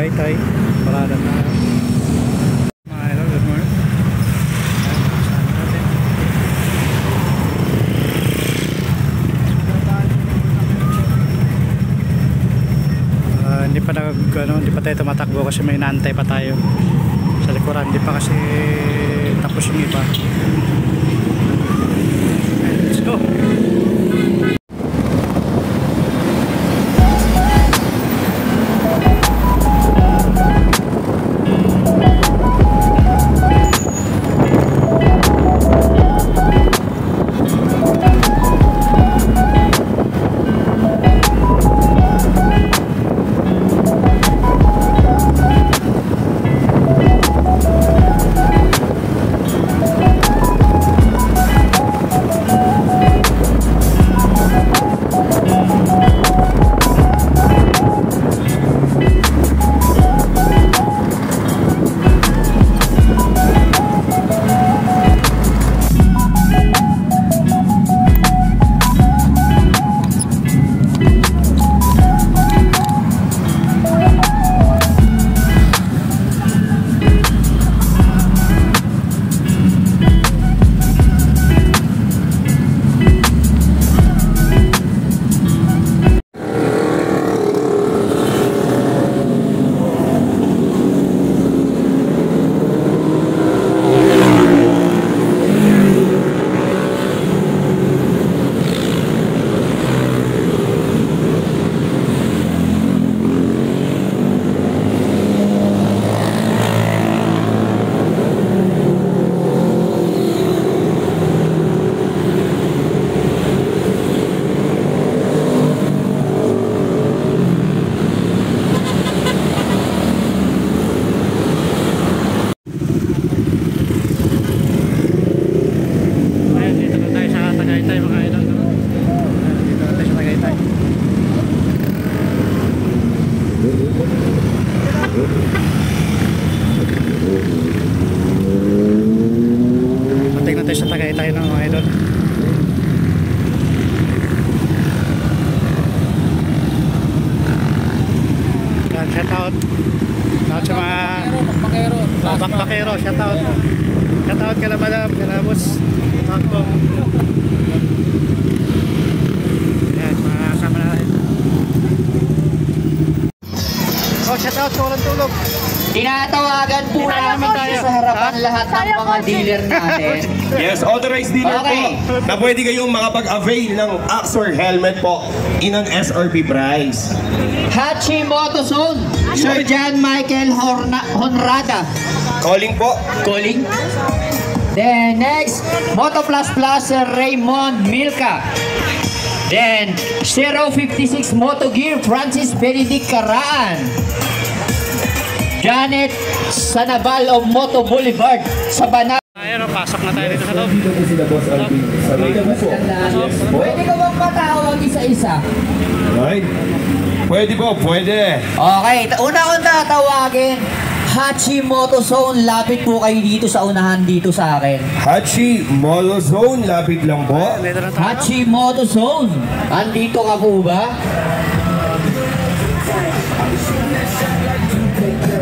Tagaytay. Parada na. Mga idol, good morning. Hindi pa tayo tumatakbo kasi may inaantay pa tayo sa likuran. Hindi pa kasi tapos yung iba. Let's go. Pating natin sa Tagaytay ng mga idol. Shout out sa mga bakbakero. Shout out kala madam, kala boss Marco. Yan, mga kasama natin. Shout out sa walang tulog. Tinatawagan po namin sa harapan lahat ng mga dealer natin. Yes, authorized dealer po na pwede kayong makapag-avail ng Axor helmet po in an SRP price. Hachi Motozone, Sir John Michael Honrada. Calling po. Calling. Then next, Moto Plus Plus, Sir Raymond Milka. Then 056 Moto Gear, Francis Benedict Caraan. Janet Sanabal of Moto Boulevard sa Banat. Ayun, pasok na tayo dito sa loob. Dito po sila Boss Alvin sa right po. Pwede ka bang patawag isa-isa? Right. Pwede po, pwede. Okay, una-una tawagin. Hachi Motozone, lapit po kayo dito sa unahan dito sa akin. Hachi Motozone, lapit lang po. Hachi Motozone, andito ka po ba?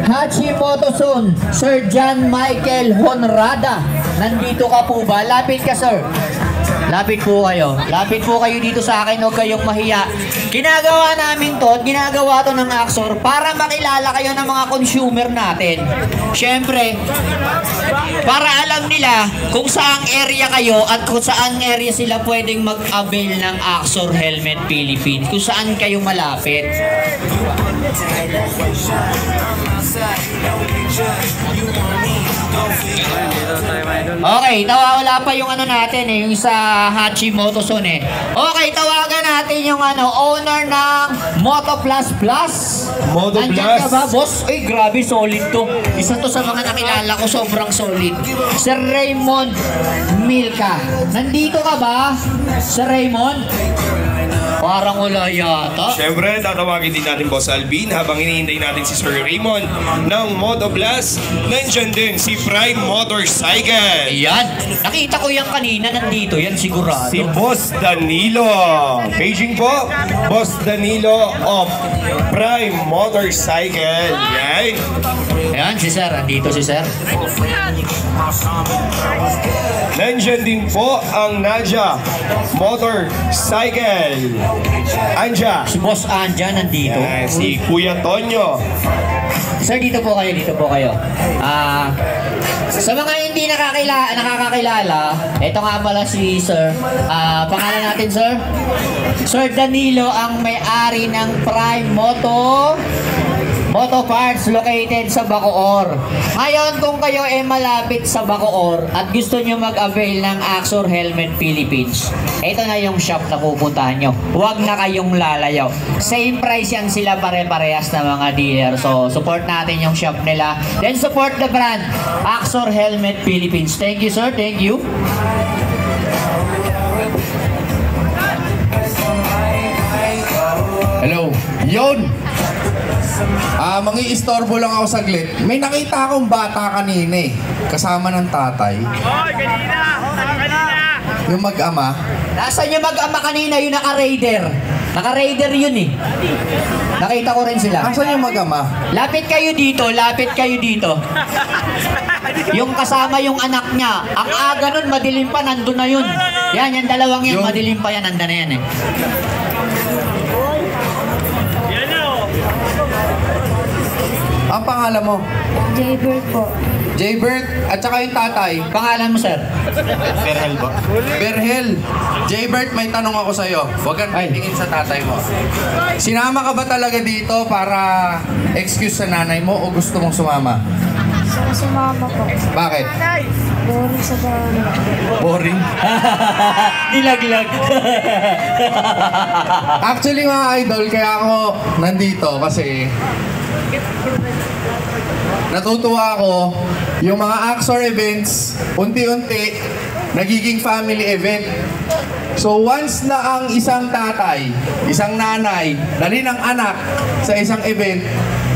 Hachi Motozone, Sir John Michael Honrada, nandito ka po ba? Lapit ka, sir. Lapit po kayo. Lapit po kayo dito sa akin, huwag kayong mahiya. Ginagawa namin to, ginagawa to ng Axor para makilala kayo ng mga consumer natin. Siyempre, para alam nila kung saang area kayo at kung saan area sila pwedeng mag-avail ng Axor Helmet Philippines. Kung saan kayo malapit. Okay, wala pa yung ano natin eh, yung sa Hachi Motozone eh. Okay, tawagan natin yung ano, owner ng Moto Plus Plus. Moto Nandiyan Plus. ka ba, boss? Ay, grabe, solid to. Isa to sa mga nakilala ko, sobrang solid. Sir Raymond Milka. Nandito ka ba, Sir Raymond? Parang wala yata. Siyempre, tatawagin din natin Boss Alvin habang hinihintay natin si Sir Raymond ng Motoblast. Nandyan din si Prime Motorcycle. Ayan. Nakita ko yan kanina. Nandito yan sigurado. Si Boss Danilo. Paging po, Boss Danilo of Prime Motorcycle. Yan. Ayan, si Sir. Andito si Sir. Nandyan din po ang Nadia Motorcycle. Anja. Si Boss Anja nandito. Yan, si Kuya Tonyo. Sir, dito po kayo. Dito po kayo. Sa mga hindi nakakakilala, ito nga pala si Sir. Pangalan natin, Sir? Sir Danilo ang may-ari ng Prime Moto Parts located sa Bacoor. Ngayon, kung kayo ay malapit sa Bacoor at gusto nyo mag-avail ng Axor Helmet Philippines, ito na yung shop na pupuntahan nyo. Huwag na kayong lalayaw. Same price yan sila, pare-parehas na mga dealer. So, support natin yung shop nila. Then, support the brand, Axor Helmet Philippines. Thank you, sir. Thank you. Hello. Yun! Mangi-istorbo lang ako saglit. May nakita akong bata kanina eh. Kasama ng tatay. Kanina! Yung mag-ama. Nasaan yung mag-ama kanina? Yung naka-raider. Naka-raider yun eh. Nakita ko rin sila. Asan yung mag-ama? Lapit kayo dito, lapit kayo dito. Yung kasama yung anak niya. Ang aga nun, madilim pa, nandun na yun. Yan, yung dalawang yan, Yung- madilim pa yan, nandun na yan eh. Ang pangalan mo? Jaybird po. Jaybert at saka yung tatay. Pangalan mo, sir? Berhel ba? Berhel. Jaybert, may tanong ako sa'yo. Huwag kang titingin sa tatay mo. Sinama ka ba talaga dito para excuse sa nanay mo o gusto mong sumama? Sa mama po. Bakit? Boring sa bahay. Boring. Nilaglag. Actually mga idol, kaya ako nandito kasi natutuwa ako yung mga Axor events, unti-unti nagiging family event. So once na ang isang tatay, isang nanay, dali ng anak sa isang event,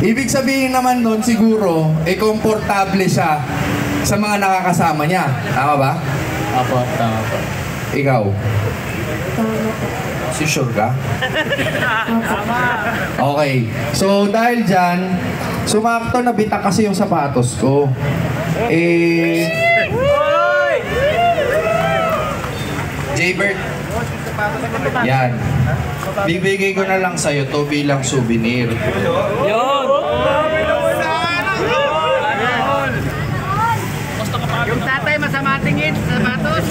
ibig sabihin naman nun siguro, komportable siya sa mga nakakasama niya. Tama ba? Apo, tama po. Ikaw? Tama po. Si sure ka? Okay. So, dahil dyan, sumakto na bitak kasi yung sapatos ko. Jaybert. Yan. Bibigay ko na lang sa'yo to bilang souvenir. Yung tatay masama tingin sa sapatos.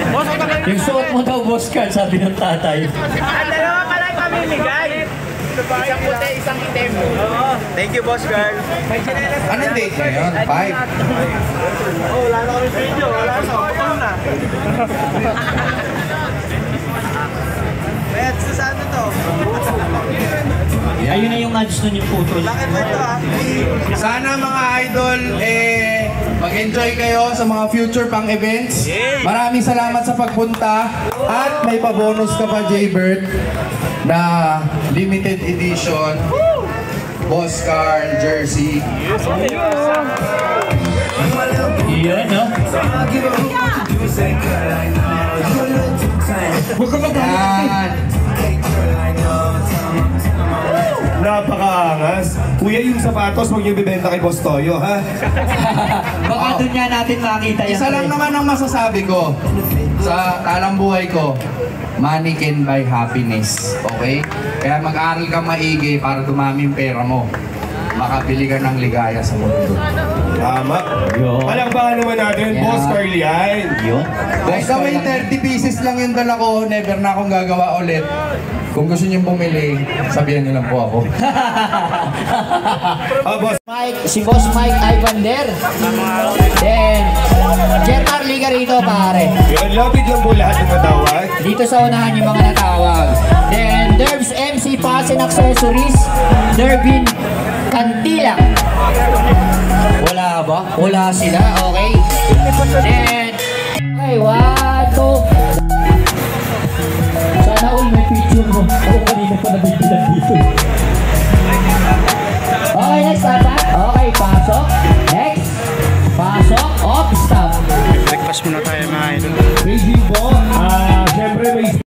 Yung suot mo daw, boss card, sabi ng tatay. Ang dalawa pala yung pamimigay. Isang puti, isang itim. Thank you, boss girl. Anong date ngayon? 5? Wala na kami video. Wala na. Putang na. Pets, saan na to? Ayun na yung ads nun yung putol. Bakit ba ito Sana mga idol, mag-enjoy kayo sa mga future pang events. Maraming salamat sa pagpunta. At may pabonus ka pa, Jaybert, na limited edition Boss Carl jersey. Yan, no? Yan. Napakaangas. Kuya, yung sapatos, huwag niyo bibenta kay Boss Toyo, ha? Baka doon nga natin makita yan. Isa lang naman ang masasabi ko sa talang buhay ko. Money can buy happiness. Okay? Kaya mag-aral ka maigi para dumami yung pera mo. Makabili ka ng ligaya sa mundo. Tama. Yun. Palakpakan naman natin, Yeah. Boss Carl yan. Yun. Kahit gawin 30 pieces lang yung dala ko, never na akong gagawa ulit. Kung gusto niyo bumili, sabihan niyo lang po ako. Boss. Si Boss Mike Ivander. Then, Gerard Liga rito, pare. Yun, lapit lang po lahat ng katawag. Dito sa unahan yung mga natawag. Then, Derbs MC Parts and Accessories. Derbin Cantila. Wala ba? Wala sila, okay. Then, ay, 1, 2. Sana Sana all may picture mo. Ako kanina pa nabibilan dito.